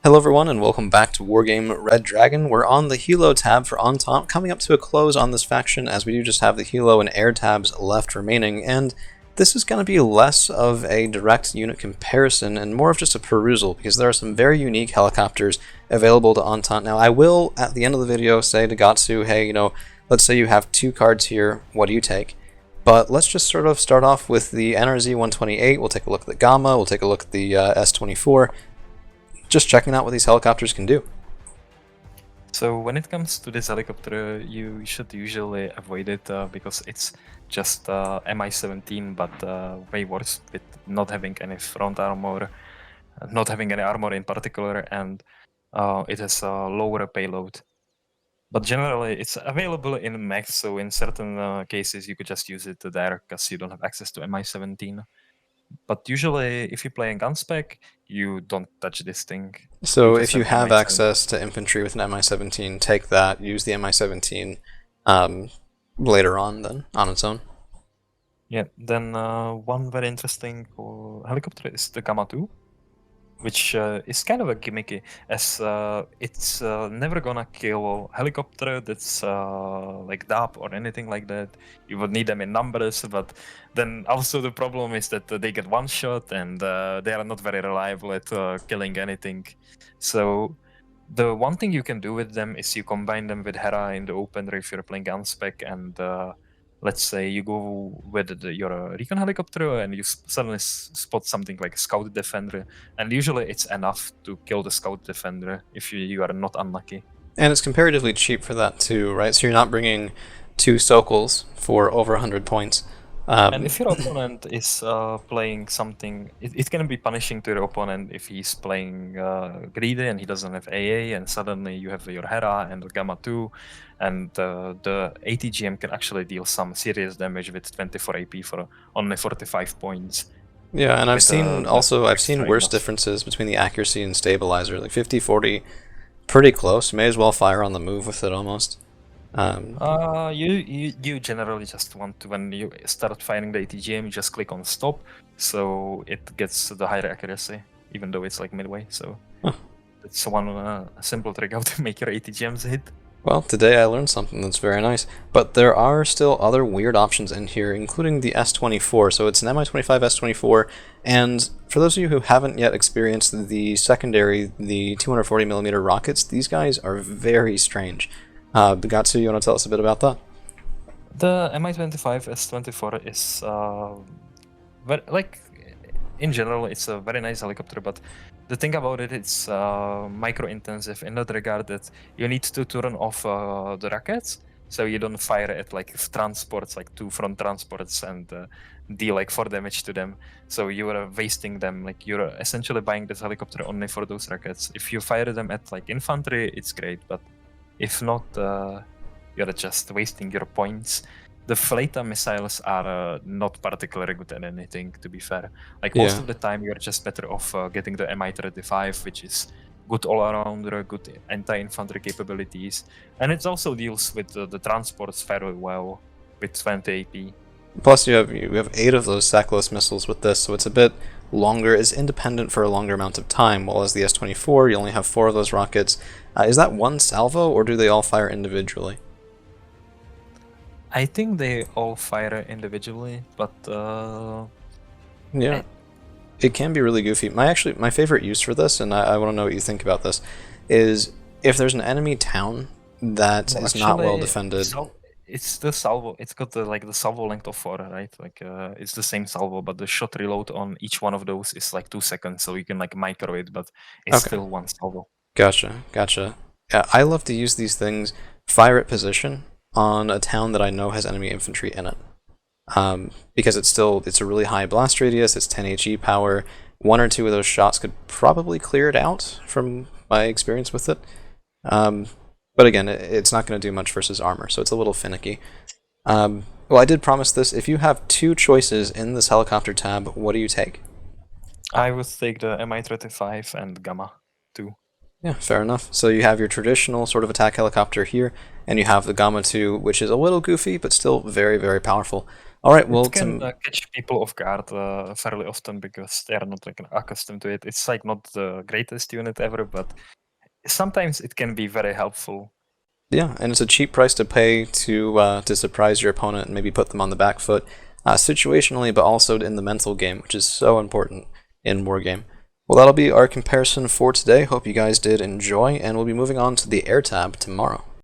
Hello everyone and welcome back to Wargame Red Dragon. We're on the Helo tab for Entente, coming up to a close on this faction as we do just have the Helo and Air tabs left remaining, and this is going to be less of a direct unit comparison and more of just a perusal because there are some very unique helicopters available to Entente. Now I will, at the end of the video, say to Gatsu, hey, let's say you have two cards here, what do you take? But let's just sort of start off with the NRZ 128, we'll take a look at the Gamma, we'll take a look at the S24, just checking out what these helicopters can do. So when it comes to this helicopter, you should usually avoid it because it's just Mi-17, but way worse with not having any front armor, not having any armor in particular, and it has a lower payload. But generally, it's available in mechs, so in certain cases you could just use it there because you don't have access to Mi-17. But usually, if you play in gun spec, you don't touch this thing. So if you have access to infantry with an Mi-17, take that, use the Mi-17 later on then, on its own. Yeah, then one very interesting helicopter is the Gamma 2, which is kind of a gimmicky, as it's never gonna kill a helicopter that's like DAP or anything like that. You would need them in numbers, but then also the problem is that they get one shot and they are not very reliable at killing anything. So the one thing you can do with them is you combine them with Hera in the opener if you're playing gun spec, and let's say you go with your recon helicopter and you suddenly spot something like a scout defender, and usually it's enough to kill the scout defender if you are not unlucky. And it's comparatively cheap for that too, right? So you're not bringing two Sokals for over 100 points. And if your opponent is playing something, it can be punishing to your opponent if he's playing greedy and he doesn't have AA, and suddenly you have your Hera and the Gamma 2, and the ATGM can actually deal some serious damage with 24 AP for only 45 points. Yeah, and I've seen worse differences between the accuracy and stabilizer, like 50-40, pretty close. May as well fire on the move with it almost. You generally just want to, when you start firing the ATGM, you just click on stop, so it gets the higher accuracy, even though it's like midway. So it's one simple trick how to make your ATGMs hit. Well, today I learned something that's very nice, but there are still other weird options in here, including the S24. So it's an Mi-25 S24, and for those of you who haven't yet experienced the secondary, the 240mm rockets, these guys are very strange. Gatsu, you want to tell us a bit about that? The Mi-25 S24 is in general, it's a very nice helicopter, but the thing about it, it's micro-intensive in that regard that you need to turn off the rockets, so you don't fire at like transports, like two front transports, and deal like 4 damage to them. So you are wasting them, like you're essentially buying this helicopter only for those rockets. If you fire them at like infantry, it's great, but if not, you're just wasting your points. The Fleta missiles are not particularly good at anything, to be fair. Like most of the time, you're just better off getting the Mi-35, which is good all-arounder, good anti-infantry capabilities, and it also deals with the transports fairly well with 20 AP. Plus, you have 8 of those sackless missiles with this, so it's a bit longer, is independent for a longer amount of time, while as the S24, you only have 4 of those rockets. Is that one salvo, or do they all fire individually? I think they all fire individually, but yeah, it can be really goofy. My favorite use for this, and I want to know what you think about this, is if there's an enemy town that is not well defended. It's the salvo. It's got the salvo length of 4, right? Like it's the same salvo, but the shot reload on each one of those is like 2 seconds, so you can like micro it, but it's still one salvo. Gotcha. Yeah, I love to use these things, fire at position on a town that I know has enemy infantry in it, because it's a really high blast radius. It's 10 HE power. 1 or 2 of those shots could probably clear it out from my experience with it. But again, it's not going to do much versus armor, so it's a little finicky. Well, I did promise this. If you have 2 choices in this helicopter tab, what do you take? I would take the Mi-35 and Gamma 2. Yeah, fair enough. So you have your traditional sort of attack helicopter here, and you have the Gamma 2, which is a little goofy, but still very, very powerful. All right, well, It can catch people off guard fairly often because they are not like accustomed to it. It's like not the greatest unit ever, but sometimes it can be very helpful. yeah, and it's a cheap price to pay to surprise your opponent and maybe put them on the back foot, situationally, but also in the mental game, which is so important in Wargame. Well, that'll be our comparison for today. Hope you guys did enjoy, and we'll be moving on to the air tab tomorrow.